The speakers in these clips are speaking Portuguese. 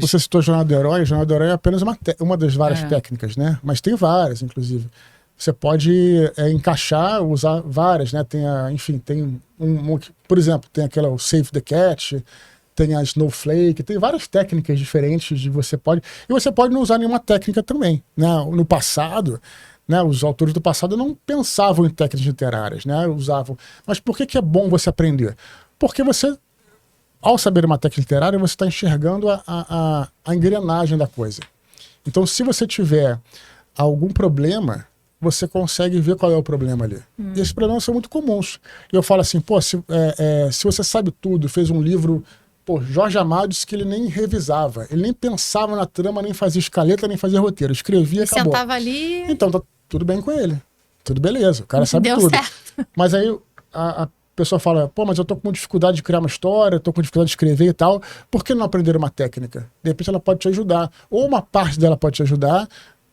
Você citou Jornada do Herói. Jornada do Herói é apenas uma das várias técnicas, né? Mas tem várias, inclusive. Você pode encaixar, usar várias, né? Enfim, tem por exemplo, tem aquela o Save the Cat, tem a Snowflake, tem várias técnicas diferentes e você pode não usar nenhuma técnica também, né? No passado, né, os autores do passado não pensavam em técnicas literárias, né? Usavam. Mas por que é bom você aprender? Porque você, ao saber uma técnica literária, você está enxergando a engrenagem da coisa. Então, se você tiver algum problema, você consegue ver qual é o problema ali. E esses problemas são muito comuns. E eu falo assim, pô, se você sabe tudo, fez um livro... Pô, Jorge Amado disse que ele nem revisava, ele nem pensava na trama, nem fazia escaleta, nem fazia roteiro. Escrevia e acabou. Sentava ali... Então, tá tudo bem com ele. Tudo beleza, o cara sabe tudo. Deu certo. Mas aí a pessoa fala, pô, mas eu tô com dificuldade de criar uma história, tô com dificuldade de escrever e tal. Por que não aprender uma técnica? De repente ela pode te ajudar. Ou uma parte dela pode te ajudar.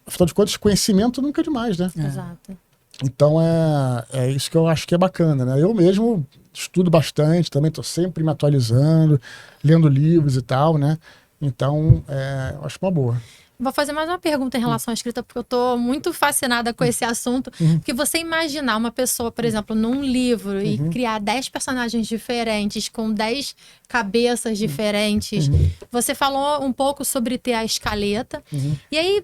Afinal de contas, conhecimento nunca é demais, né? Exato. Então é isso que eu acho que é bacana, né? Eu mesmo estudo bastante, também estou sempre me atualizando, lendo livros e tal, né? Então, eu acho uma boa. Vou fazer mais uma pergunta em relação à escrita, porque eu estou muito fascinada com esse assunto. Porque você imaginar uma pessoa, por exemplo, num livro e criar 10 personagens diferentes, com 10 cabeças diferentes. Você falou um pouco sobre ter a escaleta. E aí...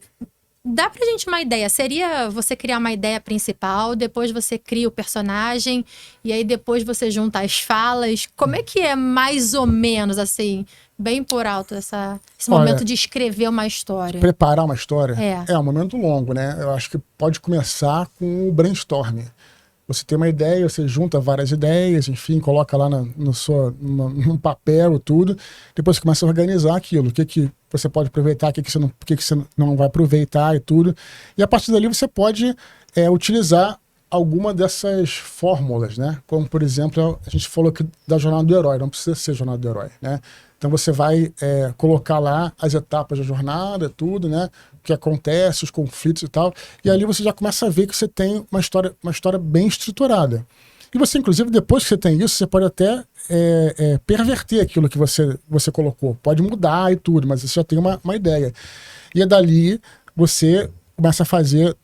Dá pra gente uma ideia? Seria você criar uma ideia principal, depois você cria o personagem, e aí depois você junta as falas. Como é que é mais ou menos, assim, bem por alto, esse momento de escrever uma história? Preparar uma história é um momento longo, né? Eu acho que pode começar com o brainstorming. Você tem uma ideia, você junta várias ideias, enfim, coloca lá num papel tudo. Depois você começa a organizar aquilo. O que você pode aproveitar, o que você não vai aproveitar e tudo. E a partir dali você pode utilizar alguma dessas fórmulas, né? Como, por exemplo, a gente falou aqui da Jornada do Herói. Não precisa ser Jornada do Herói, né? Então você vai colocar lá as etapas da jornada, tudo, né? O que acontece, os conflitos e tal. E ali você já começa a ver que você tem uma história bem estruturada. E você, inclusive, depois que você tem isso, você pode até perverter aquilo que você colocou. Pode mudar e tudo, mas você já tem uma ideia. E dali você começa a fazer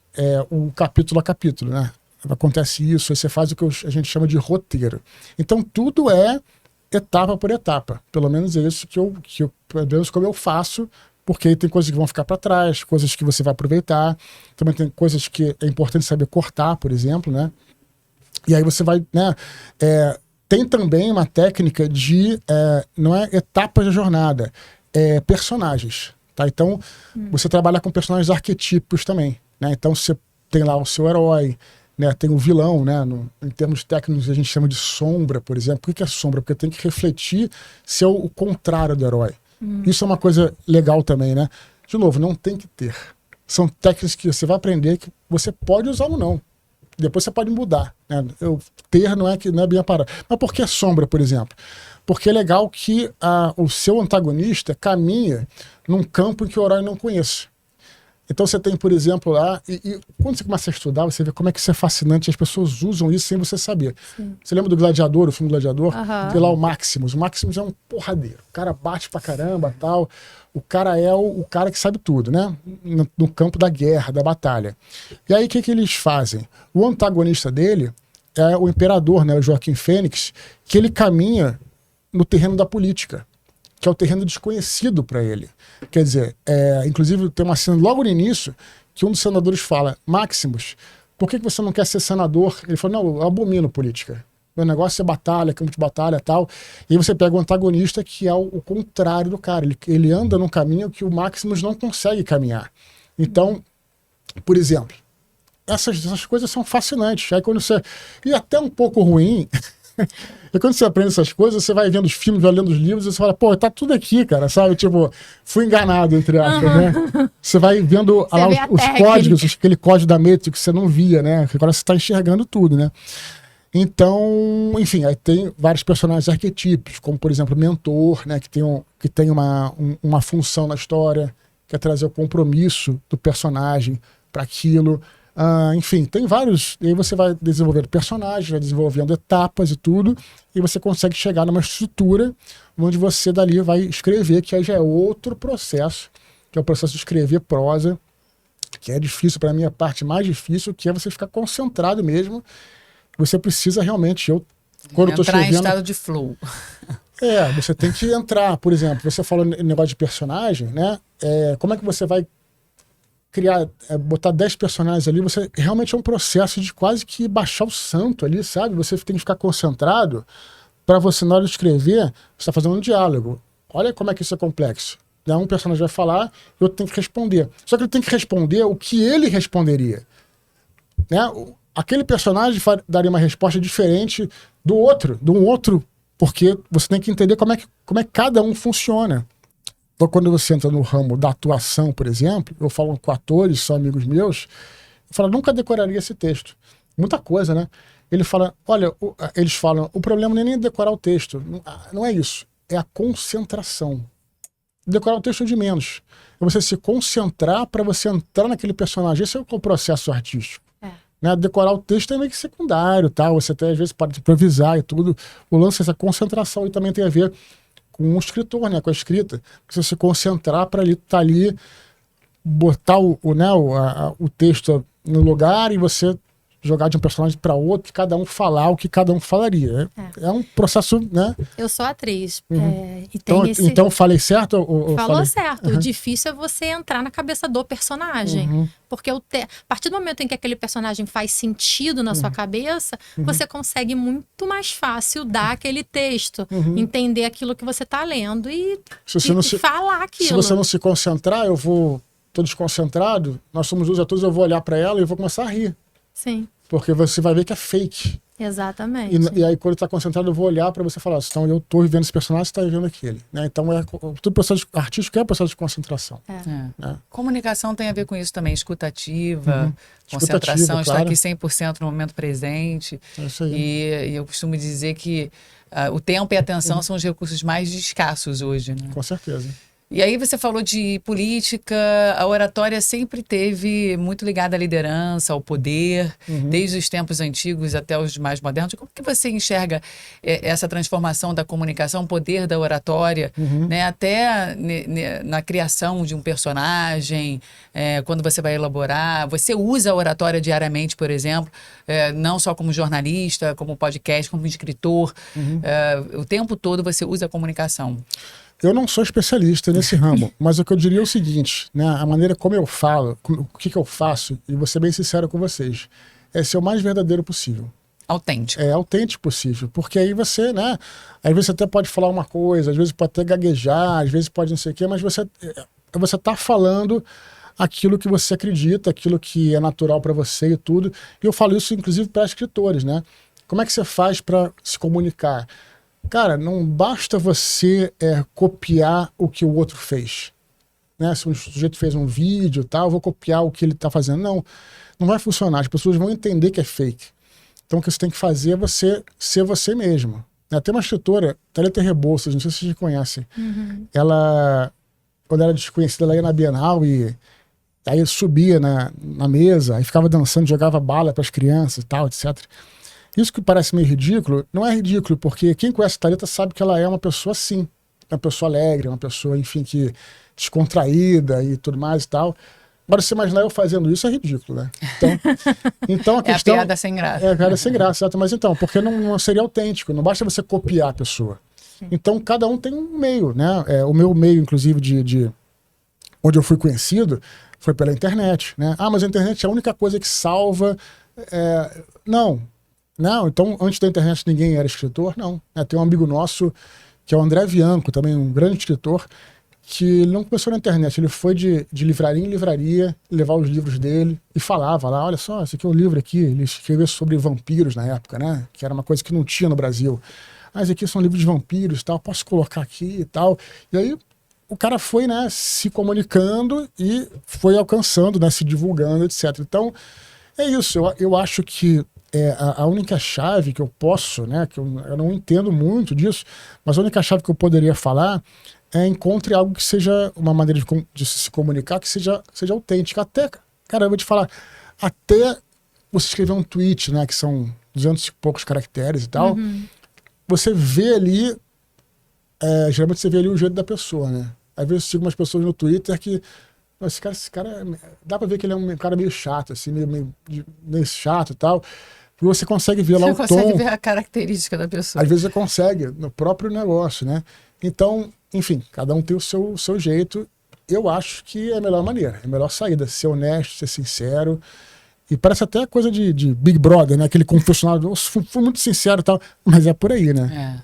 um capítulo a capítulo, né? Acontece isso, aí você faz o que a gente chama de roteiro. Então tudo é etapa por etapa. Pelo menos é isso pelo menos como eu faço, porque aí tem coisas que vão ficar para trás, coisas que você vai aproveitar. Também tem coisas que é importante saber cortar, por exemplo, né? E aí você vai, né? Tem também uma técnica de, não é etapas da jornada, personagens, tá? Então, você trabalha com personagens arquetípicos também, né? Então, você tem lá o seu herói, né? Tem o vilão, né? Em termos técnicos, a gente chama de sombra, por exemplo. Por que é sombra? Porque tem que refletir ser o contrário do herói. Isso é uma coisa legal também, né? De novo, não tem que ter. São técnicas que você vai aprender que você pode usar ou não. Depois você pode mudar, né? Ter não é bem a parada. Mas por que a sombra, por exemplo? Porque é legal que o seu antagonista caminha num campo em que o herói não conhece. Então você tem, por exemplo, lá... E quando você começa a estudar, você vê como é que isso é fascinante. As pessoas usam isso sem você saber. Sim. Você lembra do Gladiador, o filme Gladiador? Tem lá o Maximus. O Maximus é um porradeiro. O cara bate pra caramba e tal. O cara é o cara que sabe tudo, né? No campo da guerra, da batalha. E aí o que eles fazem? O antagonista dele é o imperador, né? O Joaquim Fênix, que ele caminha no terreno da política, que é o terreno desconhecido para ele. Quer dizer, inclusive tem uma cena logo no início que um dos senadores fala: Maximus, por que você não quer ser senador? Ele falou: não, eu abomino política. Meu negócio é batalha, campo de batalha e tal. E aí você pega o antagonista, que é o contrário do cara. Ele anda num caminho que o Maximus não consegue caminhar. Então, por exemplo, essas coisas são fascinantes. Aí quando você... E até um pouco ruim... E quando você aprende essas coisas, você vai vendo os filmes, vai lendo os livros, e você fala, pô, tá tudo aqui, cara, sabe? Tipo, fui enganado, entre aspas, né? Você vai vendo lá os códigos, aquele código da Matrix que você não via, né? Agora você tá enxergando tudo, né? Então, enfim, aí tem vários personagens arquetípicos, como, por exemplo, o mentor, né? Que tem uma função na história, que é trazer o compromisso do personagem para aquilo. Enfim, tem vários. E aí você vai desenvolvendo personagens, vai desenvolvendo etapas e tudo, e você consegue chegar numa estrutura onde você dali vai escrever, que aí já é outro processo, que é o processo de escrever prosa, que é difícil, para mim, a parte mais difícil, que é você ficar concentrado mesmo. Você precisa realmente. Quando eu tô escrevendo, entrar em estado de flow. Você tem que entrar, por exemplo, você falou no negócio de personagem, né? Como é que você vai criar, botar 10 personagens ali? Você realmente é um processo de quase que baixar o santo ali, sabe? Você tem que ficar concentrado para você, na hora de escrever, você está fazendo um diálogo. Olha como é que isso é complexo. Um personagem vai falar e o outro tem que responder. Só que ele tem que responder o que ele responderia. Né? Aquele personagem daria uma resposta diferente do outro, porque você tem que entender como é que cada um funciona. Então, quando você entra no ramo da atuação, por exemplo, eu falo com atores, são amigos meus, eu falo, nunca decoraria esse texto. Muita coisa, né? Eles falam, o problema não é nem decorar o texto, não é isso, é a concentração. Decorar o texto de menos. É você se concentrar para você entrar naquele personagem. Esse é o processo artístico. Né? Decorar o texto é meio que secundário, tá? Você até às vezes pode improvisar e tudo. O lance dessa concentração e também tem a ver com o escritor, né? Com a escrita. Você se concentrar para estar ali, botar o texto no lugar e você jogar de um personagem para outro, cada um falar o que cada um falaria. É um processo, né? Eu sou atriz. E tem então falei certo? Falou certo. O difícil é você entrar na cabeça do personagem. Porque a partir do momento em que aquele personagem faz sentido na sua cabeça, você consegue muito mais fácil dar aquele texto, entender aquilo que você está lendo e falar aquilo. Se você não se concentrar, tô desconcentrado, nós somos dois atores, eu vou olhar para ela e eu vou começar a rir. Sim. Porque você vai ver que é fake. Exatamente. E aí, quando está concentrado, eu vou olhar para você e falar, então eu estou vivendo esse personagem, você está vivendo aquele. Né? Então, todo processo artístico é processo de concentração. Né? Comunicação tem a ver com isso também, escutativa, concentração, estar aqui 100% no momento presente. É isso aí. E eu costumo dizer que o tempo e a atenção são os recursos mais escassos hoje. Né? Com certeza. E aí você falou de política, a oratória sempre teve muito ligada à liderança, ao poder, desde os tempos antigos até os mais modernos. Como que você enxerga essa transformação da comunicação, o poder da oratória, né, até na criação de um personagem, quando você vai elaborar? Você usa a oratória diariamente, por exemplo, não só como jornalista, como podcast, como escritor. O tempo todo você usa a comunicação. Eu não sou especialista nesse ramo, mas o que eu diria é o seguinte, né? A maneira como eu falo, o que eu faço, e vou ser bem sincero com vocês, é ser o mais verdadeiro possível. Autêntico. É autêntico possível, porque aí você, né? Às vezes você até pode falar uma coisa, às vezes pode até gaguejar, às vezes pode não sei o quê, mas você tá falando aquilo que você acredita, aquilo que é natural para você e tudo. E eu falo isso, inclusive, para escritores, né? Como é que você faz para se comunicar? Cara, não basta você copiar o que o outro fez. Né? Se um sujeito fez um vídeo e tal, eu vou copiar o que ele está fazendo. Não vai funcionar. As pessoas vão entender que é fake. Então o que você tem que fazer é você ser você mesmo. Né? Tem uma escritora, Thalita Rebouças, não sei se vocês conhecem. Ela, quando era desconhecida, ela ia na Bienal e aí subia na mesa, aí ficava dançando, jogava bala para as crianças e tal, etc. Isso que parece meio ridículo, não é ridículo, porque quem conhece a Thalita sabe que ela é uma pessoa assim, uma pessoa alegre, uma pessoa, enfim, que descontraída e tudo mais e tal. Agora, você imaginar eu fazendo isso é ridículo, né? Então a questão... É a piada sem graça. É a piada sem graça, exato. Mas então, porque não seria autêntico, não basta você copiar a pessoa. Então, cada um tem um meio, né? O meu meio, inclusive, de onde eu fui conhecido, foi pela internet, né? Mas a internet é a única coisa que salva... Não, então antes da internet ninguém era escritor, não. Tem um amigo nosso, que é o André Bianco, também um grande escritor, que ele não começou na internet, ele foi de livraria em livraria, levar os livros dele e falava lá, olha só, esse aqui é um livro aqui, ele escreveu sobre vampiros na época, né? Que era uma coisa que não tinha no Brasil. Esse aqui são livros de vampiros e tal, posso colocar aqui e tal. E aí o cara foi, né, se comunicando e foi alcançando, né, se divulgando, etc. Então, é isso, eu acho que a única chave que eu posso, né, que eu não entendo muito disso, mas a única chave que eu poderia falar encontre algo que seja uma maneira de se comunicar que seja autêntica. Até, cara, eu vou te falar, até você escrever um tweet, né, que são 200 e poucos caracteres e tal, você vê ali, geralmente você vê ali o jeito da pessoa, né? Às vezes eu sigo umas pessoas no Twitter que, esse cara, dá pra ver que ele é um cara meio chato, assim, meio chato e tal. E você consegue ver lá o tom. Você consegue ver a característica da pessoa. Às vezes você consegue, no próprio negócio, né? Então, enfim, cada um tem o seu jeito. Eu acho que é a melhor maneira, é a melhor saída, ser honesto, ser sincero. E parece até coisa de Big Brother, né? Aquele confessionário, fui muito sincero e tal, mas é por aí, né?